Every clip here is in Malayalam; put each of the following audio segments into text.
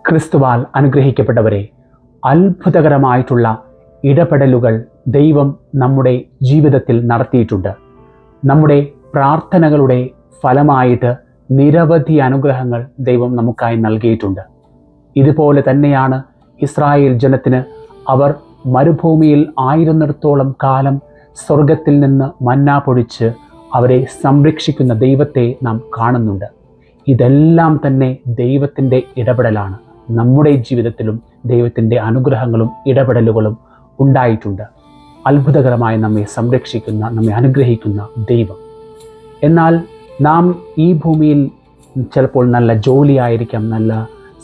ക്രിസ്തുവാൽ അനുഗ്രഹിക്കപ്പെട്ടവരെ, അത്ഭുതകരമായിട്ടുള്ള ഇടപെടലുകൾ ദൈവം നമ്മുടെ ജീവിതത്തിൽ നടത്തിയിട്ടുണ്ട്. നമ്മുടെ പ്രാർത്ഥനകളുടെ ഫലമായിട്ട് നിരവധി അനുഗ്രഹങ്ങൾ ദൈവം നമുക്കായി നൽകിയിട്ടുണ്ട്. ഇതുപോലെ തന്നെയാണ് ഇസ്രായേൽ ജനത്തിന് അവർ മരുഭൂമിയിൽ ആയിരുന്നിടത്തോളം കാലം സ്വർഗത്തിൽ നിന്ന് മന്ന പൊഴിച്ച് അവരെ സംരക്ഷിക്കുന്ന ദൈവത്തെ നാം കാണുന്നുണ്ട്. ഇതെല്ലാം തന്നെ ദൈവത്തിൻ്റെ ഇടപെടലാണ്. നമ്മുടെ ജീവിതത്തിലും ദൈവത്തിൻ്റെ അനുഗ്രഹങ്ങളും ഇടപെടലുകളും ഉണ്ടായിട്ടുണ്ട്. അത്ഭുതകരമായി നമ്മെ സംരക്ഷിക്കുന്ന, നമ്മെ അനുഗ്രഹിക്കുന്ന ദൈവം. എന്നാൽ നാം ഈ ഭൂമിയിൽ ചിലപ്പോൾ നല്ല ജോലിയായിരിക്കാം, നല്ല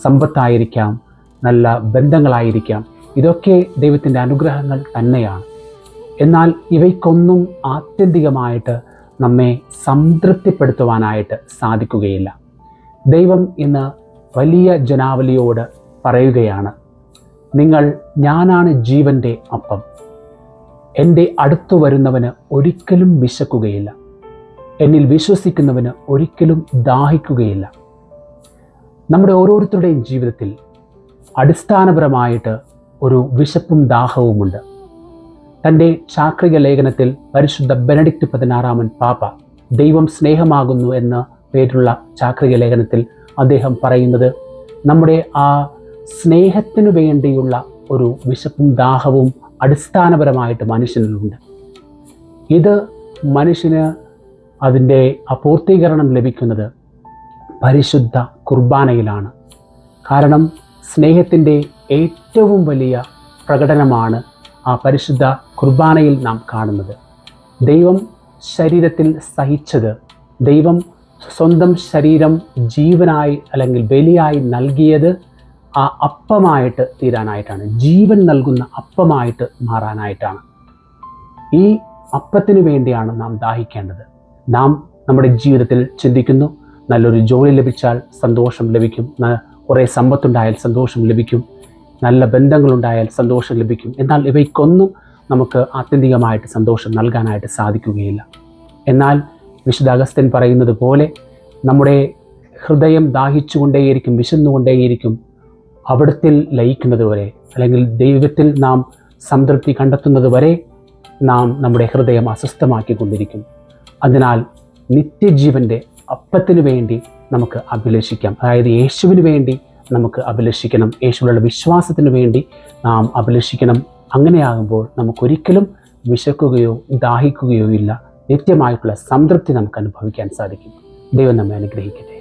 സമ്പത്തായിരിക്കാം, നല്ല ബന്ധങ്ങളായിരിക്കാം. ഇതൊക്കെ ദൈവത്തിൻ്റെ അനുഗ്രഹങ്ങൾ തന്നെയാണ്. എന്നാൽ ഇവയ്ക്കൊന്നും ആത്യന്തികമായിട്ട് നമ്മെ സംതൃപ്തിപ്പെടുത്തുവാനായിട്ട് സാധിക്കുകയില്ല. ദൈവം ഇന്ന് വലിയ ജനാവലിയോട് പറയുകയാണ്, ഞാനാണ് ജീവൻ്റെ അപ്പം. എൻ്റെ അടുത്തു വരുന്നവന് ഒരിക്കലും വിശക്കുകയില്ല, എന്നിൽ വിശ്വസിക്കുന്നവന് ഒരിക്കലും ദാഹിക്കുകയില്ല. നമ്മുടെ ഓരോരുത്തരുടെയും ജീവിതത്തിൽ അടിസ്ഥാനപരമായിട്ട് ഒരു വിശപ്പും ദാഹവുമുണ്ട്. തൻ്റെ ചാക്രിക ലേഖനത്തിൽ പരിശുദ്ധ ബെനഡിക്റ്റ് 16 പാപ്പ ദൈവം സ്നേഹമാകുന്നു എന്ന പേരുള്ള ചാക്രിക ലേഖനത്തിൽ അദ്ദേഹം പറയുന്നത്, നമ്മുടെ ആ സ്നേഹത്തിനു വേണ്ടിയുള്ള ഒരു വിശപ്പും ദാഹവും അടിസ്ഥാനപരമായിട്ട് മനുഷ്യനിലുണ്ട്. ഇത് മനുഷ്യന് അതിൻ്റെ പൂർത്തീകരണം ലഭിക്കുന്നത് പരിശുദ്ധ കുർബാനയിലാണ്. കാരണം സ്നേഹത്തിൻ്റെ ഏറ്റവും വലിയ പ്രകടനമാണ് ആ പരിശുദ്ധ കുർബാനയിൽ നാം കാണുന്നത്. ദൈവം ശരീരത്തിൽ സഹിച്ചത്, ദൈവം സ്വന്തം ശരീരം ജീവനായി അല്ലെങ്കിൽ ബലിയായി നൽകിയത് ആ അപ്പമായിട്ട് തീരാനായിട്ടാണ്, ജീവൻ നൽകുന്ന അപ്പമായിട്ട് മാറാനായിട്ടാണ്. ഈ അപ്പത്തിനു വേണ്ടിയാണ് നാം ദാഹിക്കേണ്ടത്. നാം നമ്മുടെ ജീവിതത്തിൽ ചിന്തിക്കുന്നു, നല്ലൊരു ജോലി ലഭിച്ചാൽ സന്തോഷം ലഭിക്കും, കുറേ സമ്പത്തുണ്ടായാൽ സന്തോഷം ലഭിക്കും, നല്ല ബന്ധങ്ങളുണ്ടായാൽ സന്തോഷം ലഭിക്കും. എന്നാൽ ഇവയ്ക്കൊന്നും നമുക്ക് ആത്യന്തികമായിട്ട് സന്തോഷം നൽകാനായിട്ട് സാധിക്കുകയില്ല. എന്നാൽ വിശുദ്ധ അഗസ്ത്യൻ പറയുന്നത് പോലെ നമ്മുടെ ഹൃദയം ദാഹിച്ചുകൊണ്ടേയിരിക്കും, വിശന്നുകൊണ്ടേയിരിക്കും, അവിടത്തിൽ ലയിക്കുന്നത് വരെ, അല്ലെങ്കിൽ ദൈവത്തിൽ നാം സംതൃപ്തി കണ്ടെത്തുന്നത് വരെ നാം നമ്മുടെ ഹൃദയം അസ്വസ്ഥമാക്കിക്കൊണ്ടിരിക്കും. അതിനാൽ നിത്യജീവൻ്റെ അപ്പത്തിനു വേണ്ടി നമുക്ക് അഭിലഷിക്കാം. അതായത് യേശുവിന് വേണ്ടി നമുക്ക് അഭിലഷിക്കണം, യേശുവിലുള്ള വിശ്വാസത്തിന് വേണ്ടി നാം അഭിലഷിക്കണം. അങ്ങനെയാകുമ്പോൾ നമുക്കൊരിക്കലും വിശക്കുകയോ ദാഹിക്കുകയോ ഇല്ല. നിത്യമായിട്ടുള്ള സംതൃപ്തി നമുക്ക് അനുഭവിക്കാൻ സാധിക്കും. ദൈവം നമ്മെ അനുഗ്രഹിക്കട്ടെ.